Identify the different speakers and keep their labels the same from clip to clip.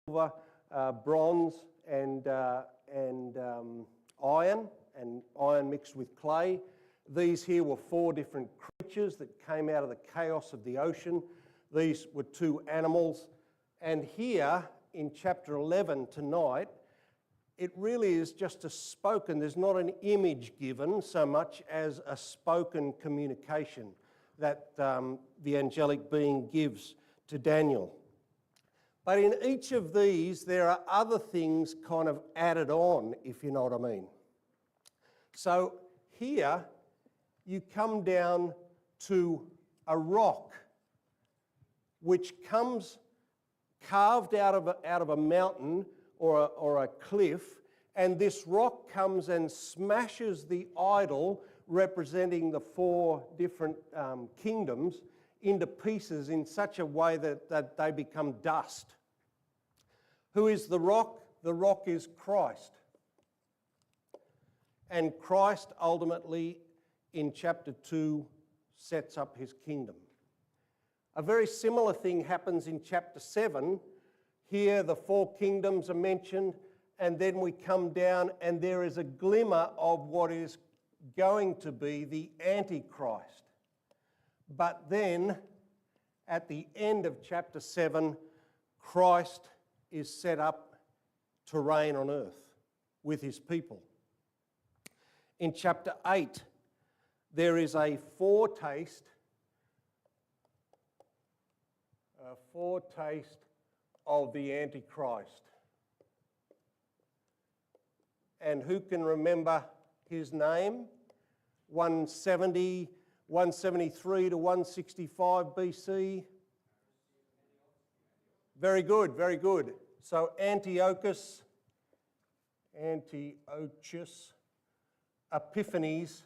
Speaker 1: silver, bronze, and iron mixed with clay. These here were 4 different creatures that came out of the chaos of the ocean. These were 2 animals. And here in chapter 11 tonight, it really is just a spoken, there's not an image given so much as a spoken communication that the angelic being gives to Daniel. But in each of these, there are other things kind of added on, if you know what I mean. So here, you come down to a rock which comes carved out of a mountain or a cliff, and this rock comes and smashes the idol representing the 4 different kingdoms into pieces in such a way that they become dust. Who is the rock? The rock is Christ. And Christ ultimately, in chapter 2, sets up his kingdom. A very similar thing happens in chapter 7. Here the 4 kingdoms are mentioned, and then we come down and there is a glimmer of what is going to be the Antichrist. But then, at the end of chapter 7, Christ is set up to reign on earth with his people. In chapter 8, there is a foretaste of the Antichrist. And who can remember his name? 173 to 165 BC. Very good, very good. So Antiochus Epiphanes,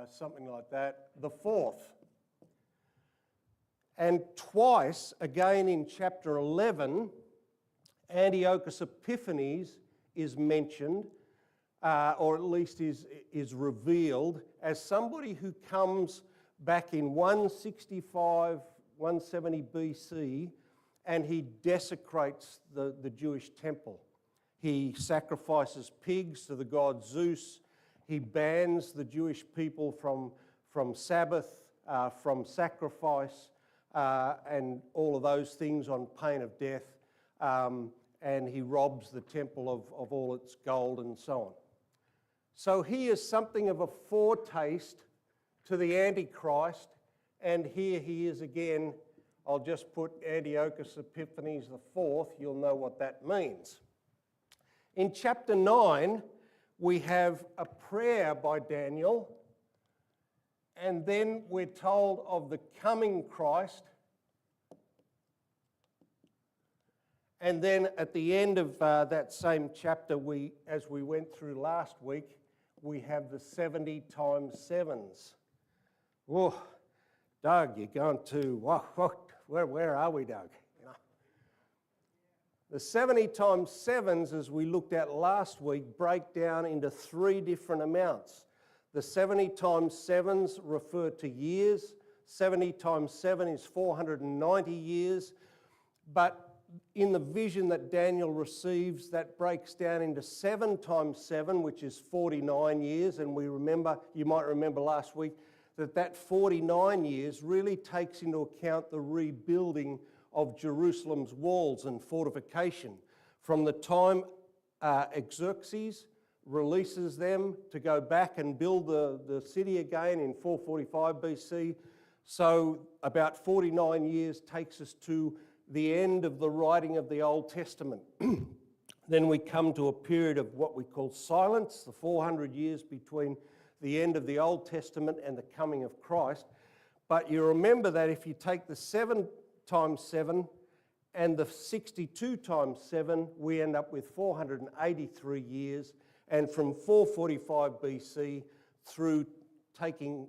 Speaker 1: something like that, the 4th. And twice, again in chapter 11, Antiochus Epiphanes is mentioned, or at least is revealed as somebody who comes back in 165, 170 BC, and he desecrates the Jewish temple. He sacrifices pigs to the god Zeus. He bans the Jewish people from Sabbath, from sacrifice, and all of those things on pain of death. And he robs the temple of all its gold and so on. So he is something of a foretaste to the Antichrist, and here he is again. I'll just put Antiochus Epiphanes the 4th, you'll know what that means. In chapter 9, we have a prayer by Daniel, and then we're told of the coming Christ. And then at the end of that same chapter, as we went through last week, we have the 70 times 7s. Whoa, Doug, you're going to, where are we, Doug? You know. The 70 times 7s, as we looked at last week, break down into 3 different amounts. The 70 times 7s refer to years. 70 times 7 is 490 years. But in the vision that Daniel receives, that breaks down into 7 times 7, which is 49 years. And you might remember last week, that 49 years really takes into account the rebuilding of Jerusalem's walls and fortification. From the time Xerxes releases them to go back and build the city again in 445 BC. So about 49 years takes us to the end of the writing of the Old Testament. Then we come to a period of what we call silence, the 400 years between the end of the Old Testament and the coming of Christ. But you remember that if you take the 7 times 7 and the 62 times 7, we end up with 483 years. And from 445 BC through taking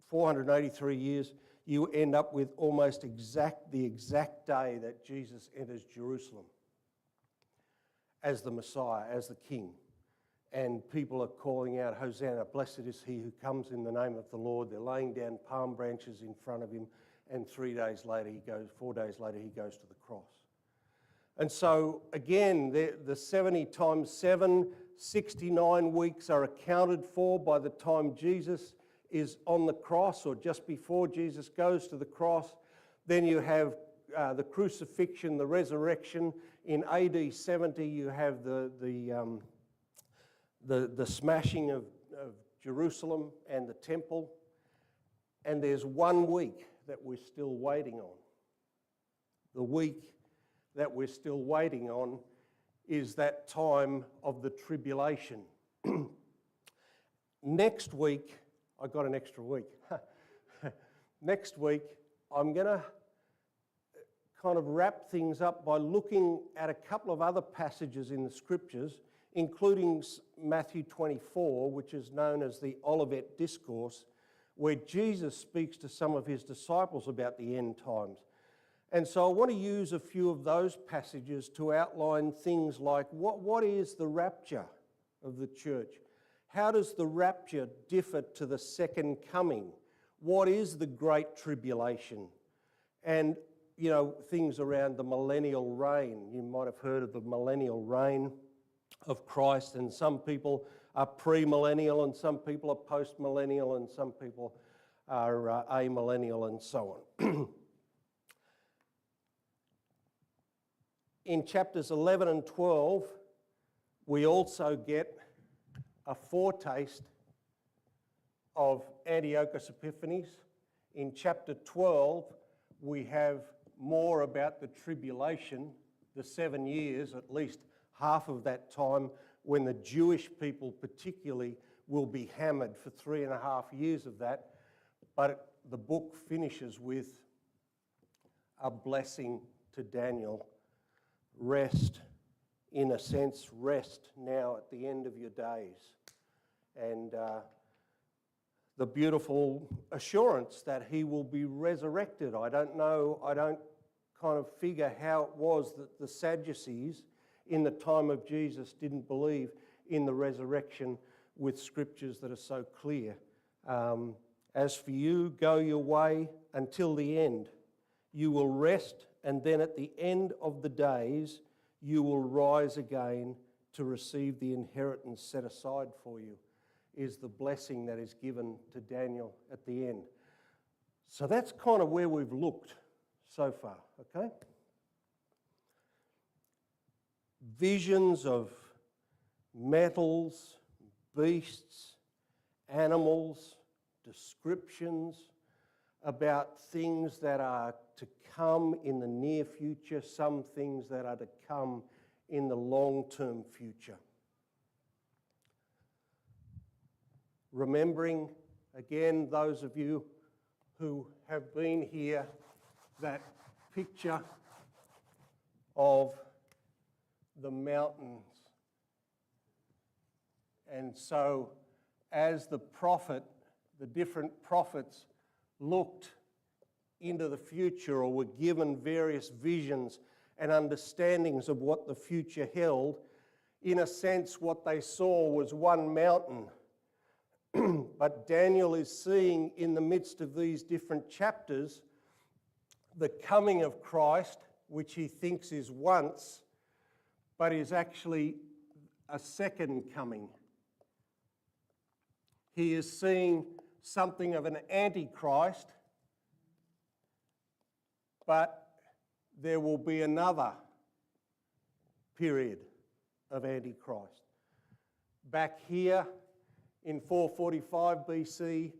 Speaker 1: 483 years, you end up with almost the exact day that Jesus enters Jerusalem as the Messiah, as the King. and people are calling out, Hosanna, blessed is he who comes in the name of the Lord. They're laying down palm branches in front of him, and 4 days later he goes to the cross. And so again, the 70 times 7, 69 weeks are accounted for by the time Jesus is on the cross, or just before Jesus goes to the cross. Then you have the crucifixion, the resurrection. In AD 70, you have the smashing of Jerusalem and the temple. And there's 1 week that we're still waiting on. The week that we're still waiting on is that time of the tribulation. Next week, I got an extra week. Next week, I'm going to kind of wrap things up by looking at a couple of other passages in the Scriptures, including Matthew 24, which is known as the Olivet Discourse, where Jesus speaks to some of his disciples about the end times. And so I want to use a few of those passages to outline things like what is the rapture of the church? How does the rapture differ to the second coming? What is the great tribulation? And, you know, things around the millennial reign. You might have heard of the millennial reign of Christ, and some people are premillennial and some people are postmillennial and some people are amillennial and so on. In chapters 11 and 12, we also get a foretaste of Antiochus Epiphanes. In chapter 12, we have more about the tribulation, the 7 years, at least half of that time, when the Jewish people particularly will be hammered for 3.5 years of that. But the book finishes with a blessing to Daniel. Rest, in a sense, rest now at the end of your days. And the beautiful assurance that he will be resurrected. I don't kind of figure how it was that the Sadducees in the time of Jesus didn't believe in the resurrection with scriptures that are so clear. As for you, go your way until the end. You will rest, and then at the end of the days, you will rise again to receive the inheritance set aside for you, is the blessing that is given to Daniel at the end. So that's kind of where we've looked so far, okay? Visions of metals, beasts, animals, descriptions about things that are to come in the near future, some things that are to come in the long-term future. Remembering, again, those of you who have been here, that picture of the mountains. And so as the different prophets looked into the future or were given various visions and understandings of what the future held, in a sense what they saw was one mountain. But Daniel is seeing in the midst of these different chapters the coming of Christ, which he thinks is once, but is actually a second coming. He is seeing something of an antichrist, but there will be another period of antichrist. Back here in 445 BC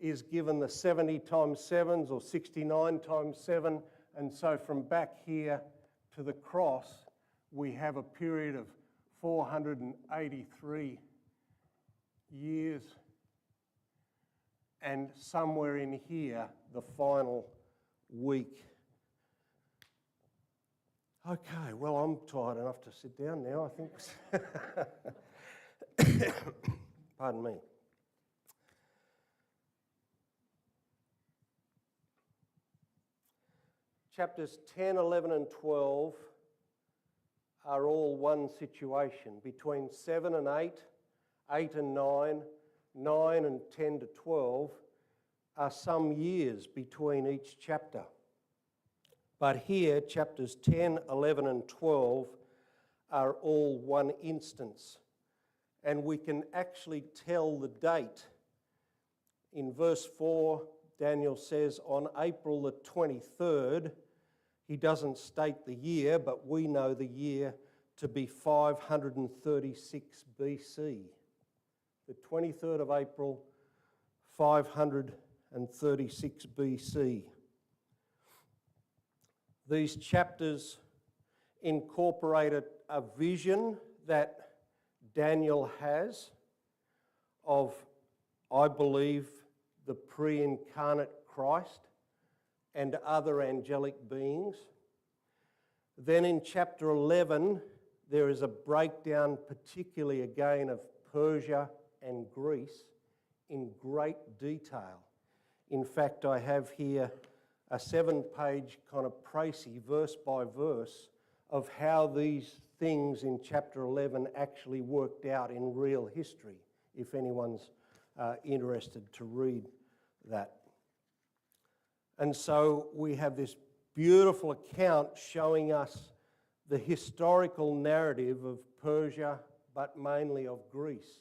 Speaker 1: is given the 70 times 7s or 69 times 7, and so from back here to the cross we have a period of 483 years, and somewhere in here the final week. Okay, well, I'm tired enough to sit down now, I think. Pardon me. Chapters 10, 11 and 12 are all one situation. Between 7 and 8 8 and 9, 9 and 10 to 12 are some years between each chapter. But here, chapters 10, 11 and 12 are all one instance. And we can actually tell the date. In verse 4, Daniel says, on April the 23rd, he doesn't state the year, but we know the year to be 536 BC. The 23rd of April, 536 BC. These chapters incorporated a vision that Daniel has of, I believe, the pre-incarnate Christ and other angelic beings. Then in chapter 11, there is a breakdown, particularly again, of Persia and Greece in great detail. In fact, I have here a 7-page kind of précis, verse by verse, of how these things in chapter 11 actually worked out in real history, if anyone's interested to read that. And so we have this beautiful account showing us the historical narrative of Persia, but mainly of Greece,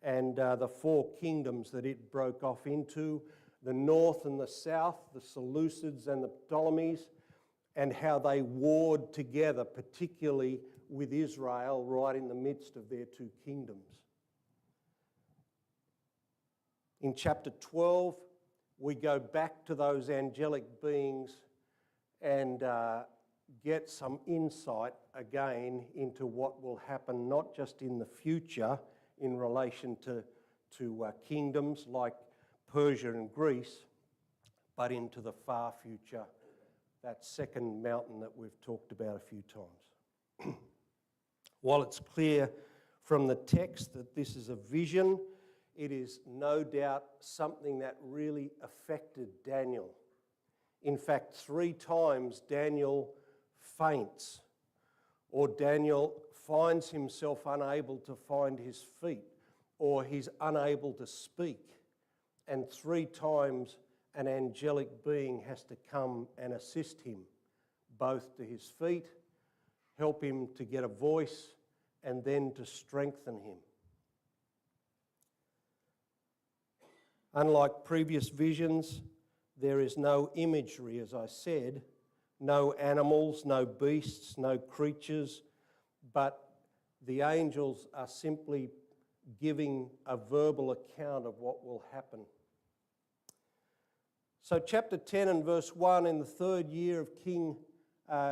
Speaker 1: and the 4 kingdoms that it broke off into, the north and the south, the Seleucids and the Ptolemies, and how they warred together, particularly with Israel right in the midst of their 2 kingdoms. In chapter 12, we go back to those angelic beings and get some insight again into what will happen, not just in the future in relation to kingdoms like Persia and Greece, but into the far future, that second mountain that we've talked about a few times. While it's clear from the text that this is a vision, it is no doubt something that really affected Daniel. In fact, 3 times Daniel faints, or Daniel finds himself unable to find his feet, or he's unable to speak. And 3 times an angelic being has to come and assist him, both to his feet, help him to get a voice, and then to strengthen him. Unlike previous visions, there is no imagery, as I said, no animals, no beasts, no creatures, but the angels are simply giving a verbal account of what will happen. So chapter 10 and verse 1, in the 3rd year of King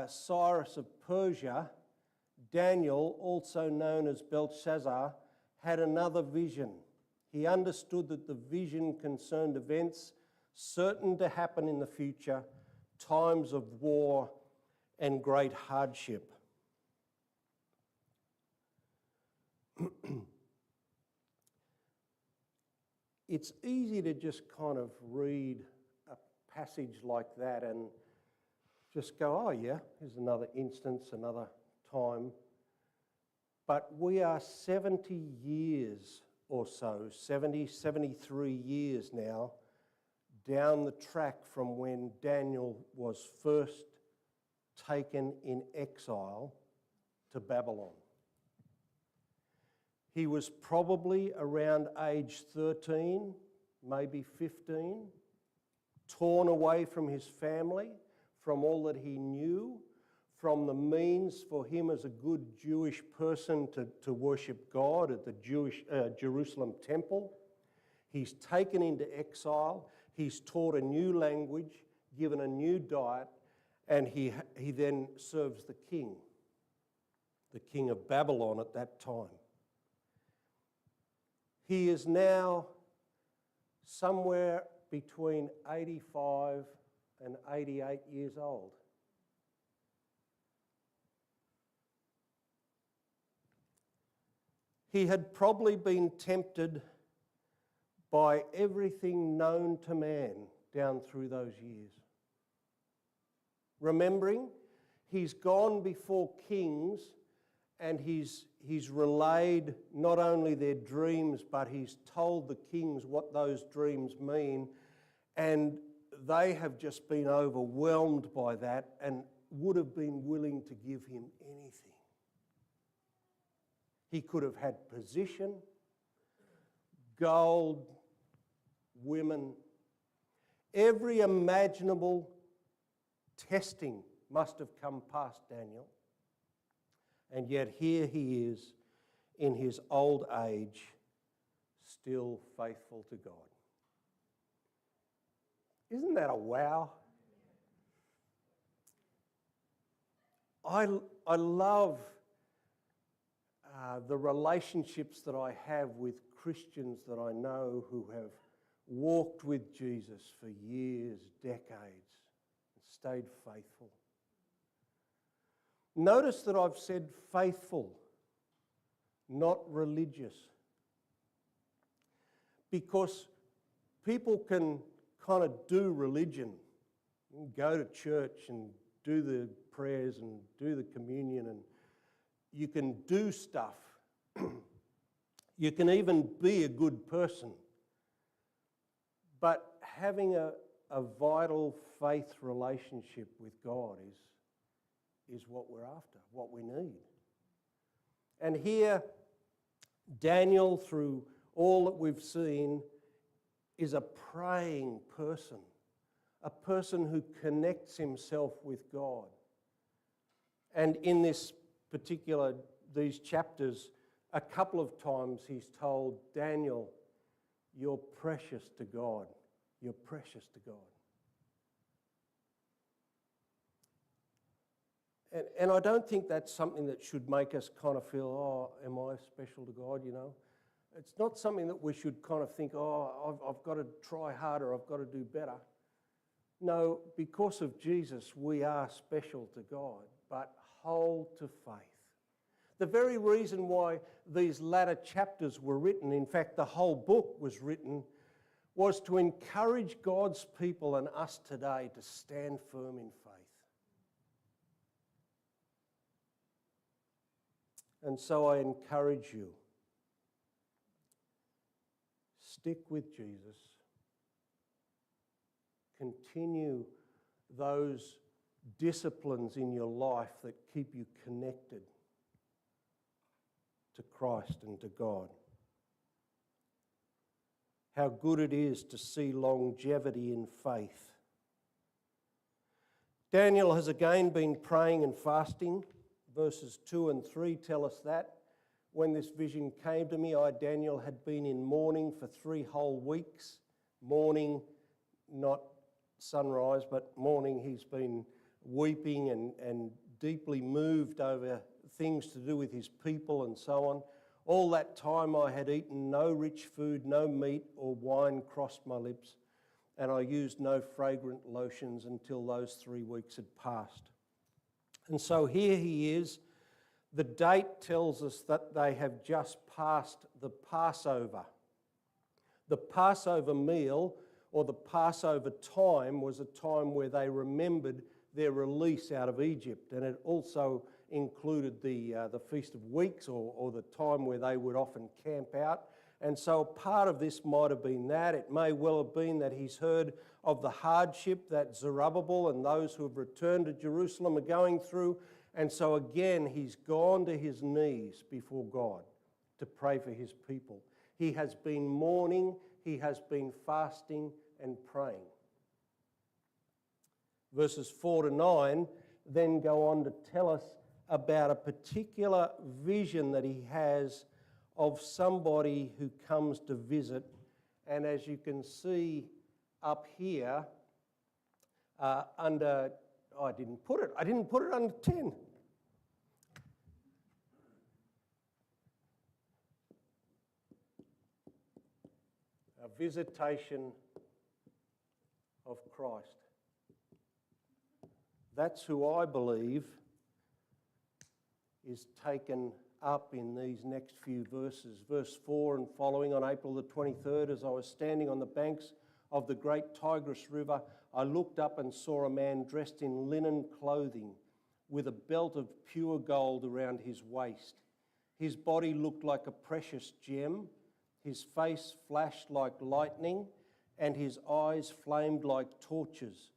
Speaker 1: Cyrus of Persia, Daniel, also known as Belshazzar, had another vision. He understood that the vision concerned events certain to happen in the future, times of war and great hardship. It's easy to just kind of read a passage like that and just go, oh yeah, here's another instance, another time. But we are 70 years or so, 70, 73 years now, down the track from when Daniel was first taken in exile to Babylon. He was probably around age 13, maybe 15, torn away from his family, from all that he knew, from the means for him as a good Jewish person to worship God at the Jerusalem temple. He's taken into exile, he's taught a new language, given a new diet, and he then serves the king of Babylon at that time. He is now somewhere between 85 and 88 years old. He had probably been tempted by everything known to man down through those years. Remembering, he's gone before kings and he's relayed not only their dreams, but he's told the kings what those dreams mean, and they have just been overwhelmed by that and would have been willing to give him anything. He could have had position, gold, women, every imaginable testing must have come past Daniel. And yet here he is in his old age, still faithful to God. Isn't that a wow? I love the relationships that I have with Christians that I know who have walked with Jesus for years, decades, and stayed faithful. Notice that I've said faithful, not religious. Because people can kind of do religion, go to church and do the prayers and do the communion, and you can do stuff. You can even be a good person. But having a vital faith relationship with God is what we're after, what we need. And here, Daniel, through all that we've seen, is a praying person, a person who connects himself with God. And in these chapters, a couple of times he's told Daniel, you're precious to God. You're precious to God. And I don't think that's something that should make us kind of feel, oh, am I special to God, you know? It's not something that we should kind of think, oh, I've got to try harder, I've got to do better. No, because of Jesus, we are special to God, but hold to faith. The very reason why these latter chapters were written, in fact, the whole book was written, was to encourage God's people and us today to stand firm in faith. And so I encourage you, stick with Jesus. Continue those disciplines in your life that keep you connected to Christ and to God. How good it is to see longevity in faith. Daniel has again been praying and fasting. Verses 2 and 3 tell us that. When this vision came to me, I, Daniel, had been in mourning for 3 whole weeks. Mourning, not sunrise, but mourning. He's been weeping and deeply moved over things to do with his people and so on. All that time I had eaten no rich food, no meat or wine crossed my lips, and I used no fragrant lotions until those 3 weeks had passed. And so here he is. The date tells us that they have just passed the Passover. The Passover meal, or the Passover time, was a time where they remembered their release out of Egypt, and it also included the Feast of Weeks, or the time where they would often camp out. And so part of this might have been that. It may well have been that he's heard of the hardship that Zerubbabel and those who have returned to Jerusalem are going through. And so again, he's gone to his knees before God to pray for his people. He has been mourning, he has been fasting and praying. Verses 4 to 9 then go on to tell us about a particular vision that he has of somebody who comes to visit. And as you can see up here, I didn't put it under 10. A visitation of Christ. That's who I believe is taken up in these next few verses. Verse 4 and following, on April the 23rd, as I was standing on the banks of the great Tigris River, I looked up and saw a man dressed in linen clothing with a belt of pure gold around his waist. His body looked like a precious gem, his face flashed like lightning, and his eyes flamed like torches.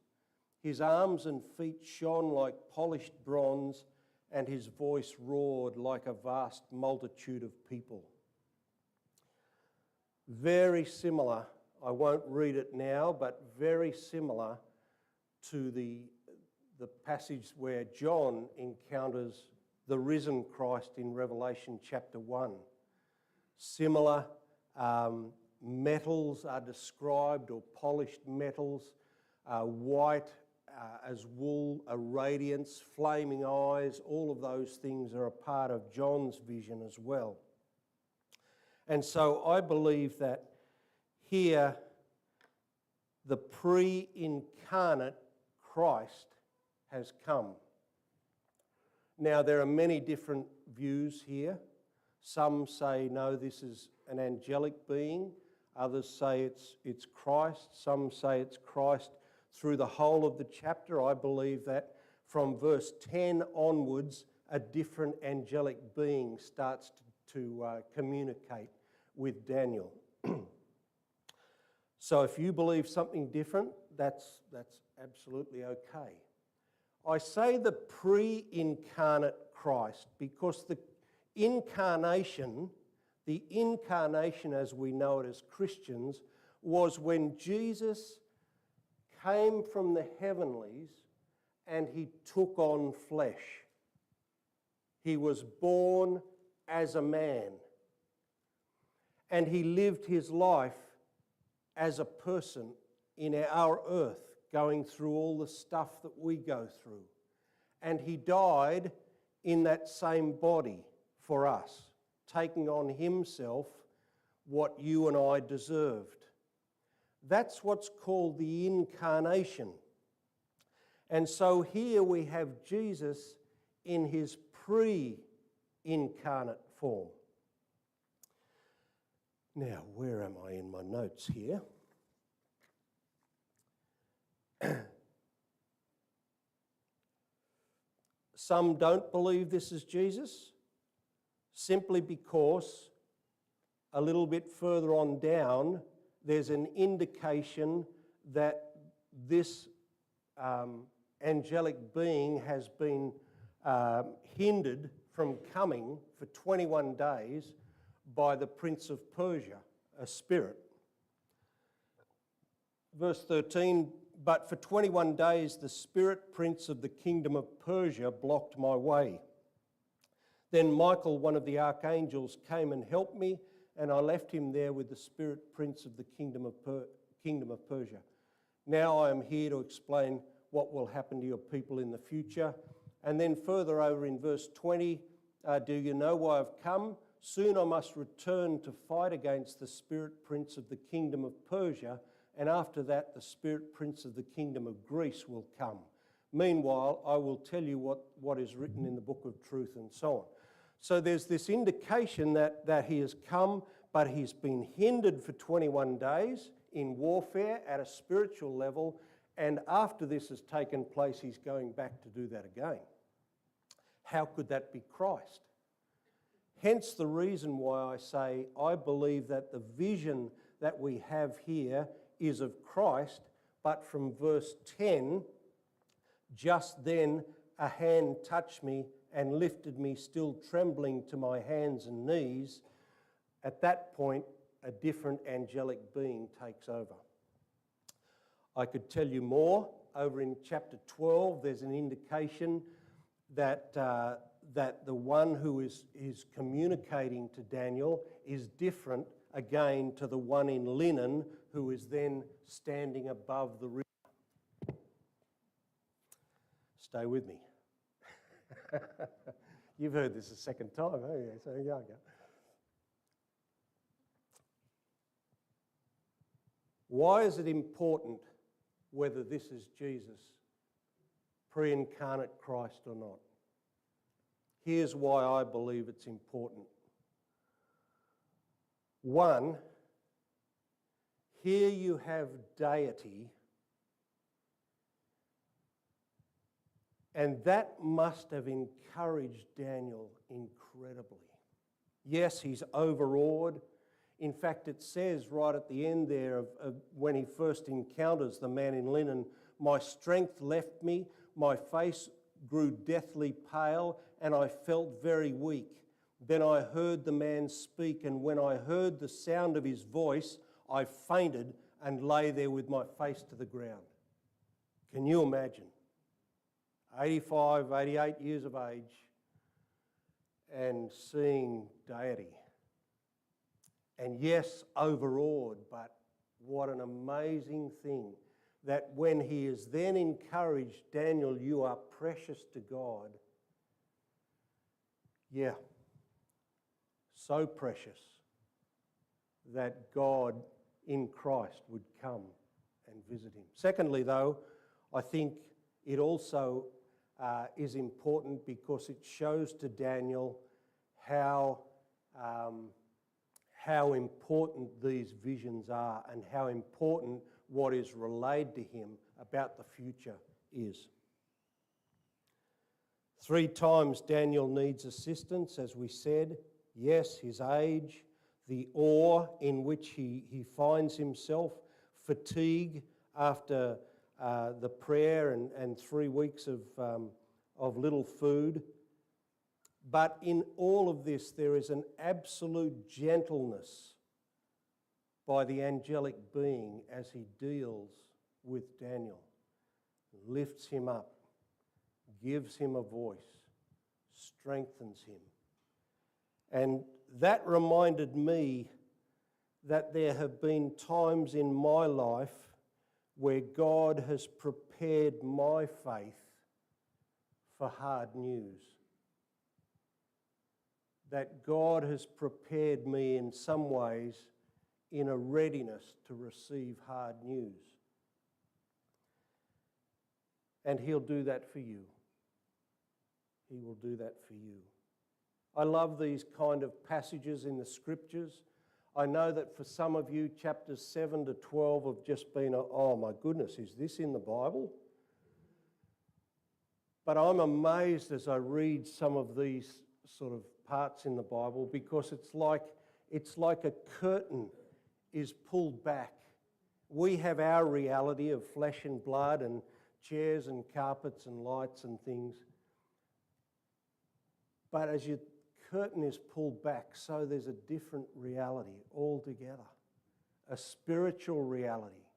Speaker 1: His arms and feet shone like polished bronze, and his voice roared like a vast multitude of people. Very similar, I won't read it now, but very similar to the passage where John encounters the risen Christ in Revelation chapter 1. Similar metals are described, or polished metals, white as wool, a radiance, flaming eyes, all of those things are a part of John's vision as well. And so I believe that here the pre-incarnate Christ has come. Now there are many different views here. Some say, no, this is an angelic being. Others say it's Christ. Some say it's Christ through the whole of the chapter. I believe that from verse 10 onwards, a different angelic being starts to communicate with Daniel. So if you believe something different, that's absolutely okay. I say the pre-incarnate Christ because the incarnation as we know it as Christians, was when Jesus came from the heavenlies and he took on flesh. He was born as a man, and he lived his life as a person in our earth, going through all the stuff that we go through. And he died in that same body for us, taking on himself what you and I deserved. That's what's called the incarnation. And so here we have Jesus in his pre-incarnate form. Now, where am I in my notes here? Some don't believe this is Jesus, simply because a little bit further on down, there's an indication that this angelic being has been hindered from coming for 21 days by the prince of Persia, a spirit. Verse 13, but for 21 days the spirit prince of the kingdom of Persia blocked my way. Then Michael, one of the archangels, came and helped me, and I left him there with the spirit prince of the kingdom of Persia. Now I am here to explain what will happen to your people in the future. And then further over in verse 20, do you know why I've come? Soon I must return to fight against the spirit prince of the kingdom of Persia, and after that the spirit prince of the kingdom of Greece will come. Meanwhile, I will tell you what is written in the book of truth, and so on. So there's this indication that he has come, but he's been hindered for 21 days in warfare at a spiritual level, and after this has taken place, he's going back to do that again. How could that be Christ? Hence the reason why I say I believe that the vision that we have here is of Christ, but from verse 10, just then a hand touched me and lifted me, still trembling, to my hands and knees. At that point, a different angelic being takes over. I could tell you more. Over in chapter 12, there's an indication that the one who is communicating to Daniel is different again to the one in linen who is then standing above the river. Stay with me. You've heard this a second time, haven't you? So here I go. Why is it important whether this is Jesus, pre-incarnate Christ or not? Here's why I believe it's important. One, here you have deity And that must have encouraged Daniel incredibly. Yes, he's overawed. In fact, it says right at the end there of when he first encounters the man in linen, "My strength left me, my face grew deathly pale, and I felt very weak. Then I heard the man speak, and when I heard the sound of his voice, I fainted and lay there with my face to the ground." Can you imagine? 85, 88 years of age and seeing deity. And yes, overawed, but what an amazing thing that when he is then encouraged, "Daniel, you are precious to God." Yeah, so precious that God in Christ would come and visit him. Secondly, though, I think it also is important because it shows to Daniel how important these visions are and how important what is relayed to him about the future is. 3 times Daniel needs assistance, as we said. Yes, his age, the awe in which he finds himself, fatigue after the prayer and 3 weeks of little food. But in all of this, there is an absolute gentleness by the angelic being as he deals with Daniel, lifts him up, gives him a voice, strengthens him. And that reminded me that there have been times in my life where God has prepared my faith for hard news. That God has prepared me in some ways in a readiness to receive hard news. And He'll do that for you. He will do that for you. I love these kind of passages in the Scriptures. I know that for some of you, chapters 7 to 12 have just been, oh my goodness, is this in the Bible? But I'm amazed as I read some of these sort of parts in the Bible because it's like a curtain is pulled back. We have our reality of flesh and blood and chairs and carpets and lights and things. But as your curtain is pulled back, so there's a different reality altogether. A spiritual reality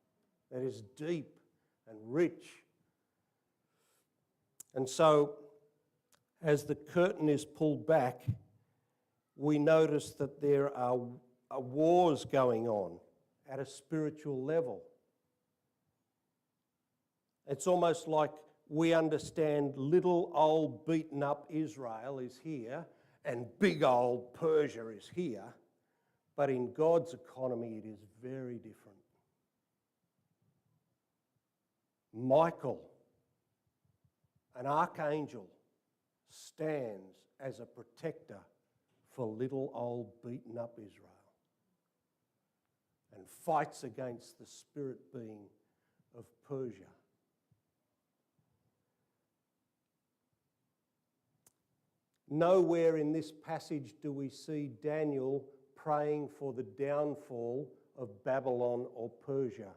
Speaker 1: that is deep and rich. And so, as the curtain is pulled back, we notice that there are wars going on at a spiritual level. It's almost like we understand little old beaten up Israel is here and big old Persia is here, but in God's economy it is very different. Michael, an archangel, stands as a protector for little old beaten up Israel and fights against the spirit being of Persia. Nowhere in this passage do we see Daniel praying for the downfall of Babylon or Persia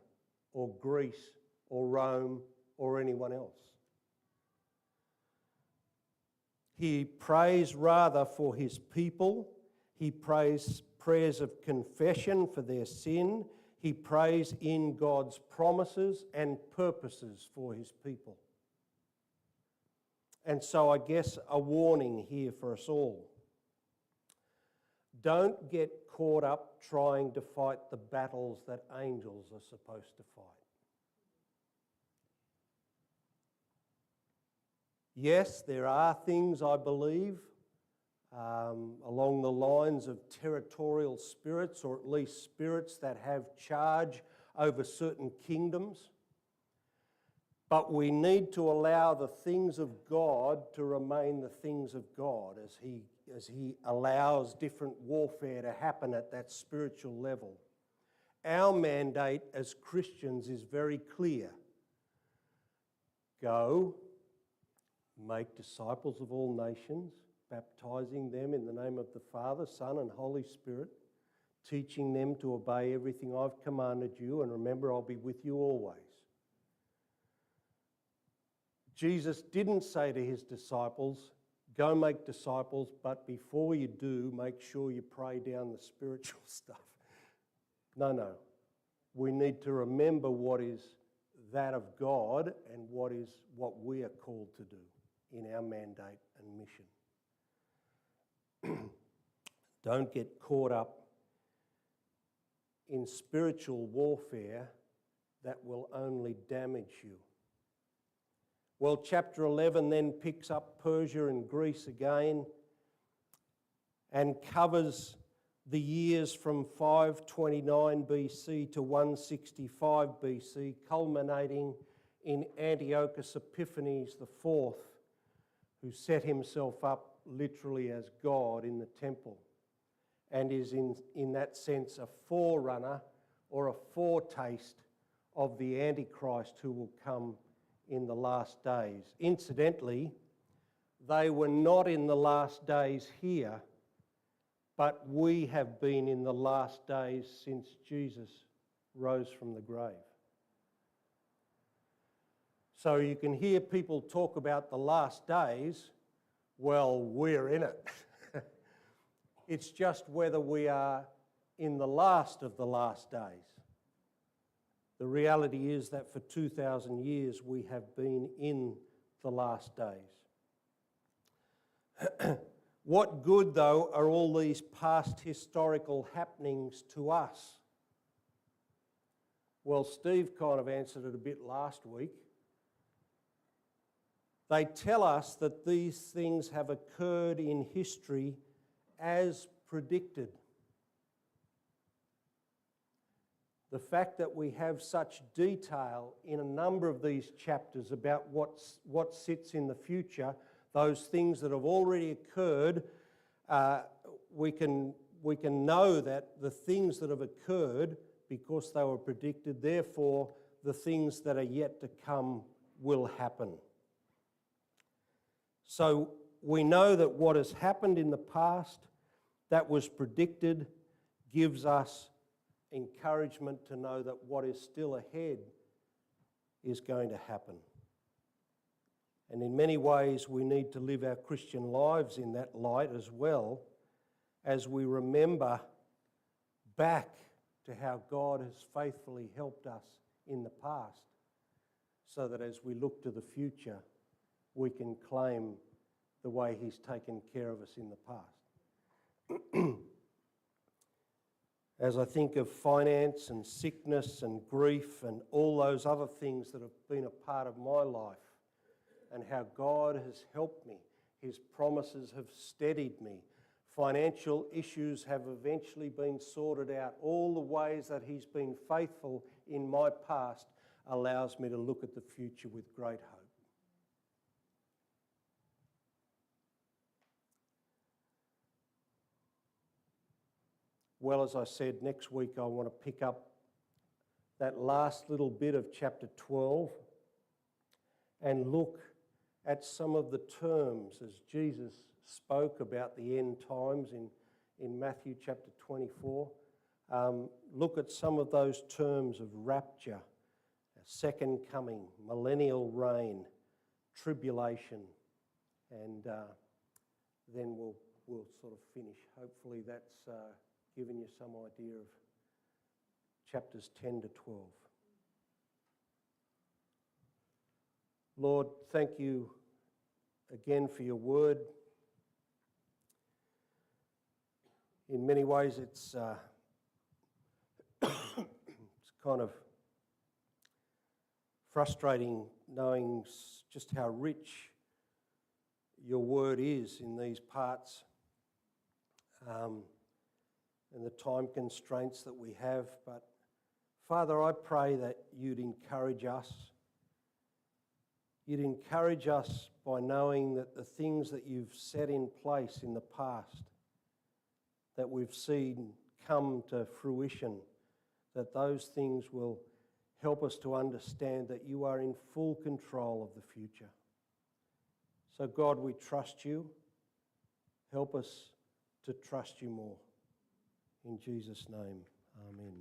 Speaker 1: or Greece or Rome or anyone else. He prays rather for his people. He prays prayers of confession for their sin. He prays in God's promises and purposes for his people. And so I guess a warning here for us all. Don't get caught up trying to fight the battles that angels are supposed to fight. Yes, there are things, I believe, along the lines of territorial spirits, or at least spirits that have charge over certain kingdoms. But we need to allow the things of God to remain the things of God as He allows different warfare to happen at that spiritual level. Our mandate as Christians is very clear. Go, Make disciples of all nations, baptizing them in the name of the Father, Son, and Holy Spirit, teaching them to obey everything I've commanded you, and remember, I'll be with you always. Jesus didn't say to his disciples, go make disciples, but before you do, make sure you pray down the spiritual stuff. No. We need to remember what is that of God and what we are called to do in our mandate and mission. Don't get caught up in spiritual warfare that will only damage you. Well, chapter 11 then picks up Persia and Greece again and covers the years from 529 BC to 165 BC, culminating in Antiochus Epiphanes IV, who set himself up literally as God in the temple and is in that sense a forerunner or a foretaste of the Antichrist who will come in the last days. Incidentally, they were not in the last days here, but we have been in the last days since Jesus rose from the grave. So you can hear people talk about the last days. Well, we're in it. It's just whether we are in the last of the last days. The reality is that for 2,000 years we have been in the last days. What good, though, are all these past historical happenings to us? Well, Steve kind of answered it a bit last week. They tell us that these things have occurred in history as predicted. The fact that we have such detail in a number of these chapters about what sits in the future, those things that have already occurred, we can know that the things that have occurred, because they were predicted, therefore the things that are yet to come will happen. So we know that what has happened in the past that was predicted gives us encouragement to know that what is still ahead is going to happen. And in many ways, we need to live our Christian lives in that light as well, as we remember back to how God has faithfully helped us in the past, so that as we look to the future, we can claim the way He's taken care of us in the past. As I think of finance and sickness and grief and all those other things that have been a part of my life, and how God has helped me, His promises have steadied me, financial issues have eventually been sorted out, all the ways that He's been faithful in my past allows me to look at the future with great hope. Well, as I said, next week I want to pick up that last little bit of chapter 12 and look at some of the terms as Jesus spoke about the end times in Matthew chapter 24. Look at some of those terms of rapture, second coming, millennial reign, tribulation, and then we'll sort of finish. Hopefully that's given you some idea of chapters 10 to 12. Lord, thank you again for your word. In many ways it's kind of frustrating knowing just how rich your word is in these parts. And the time constraints that we have. But Father, I pray that you'd encourage us. You'd encourage us by knowing that the things that you've set in place in the past, that we've seen come to fruition, that those things will help us to understand that you are in full control of the future. So God, we trust you. Help us to trust you more. In Jesus' name, amen.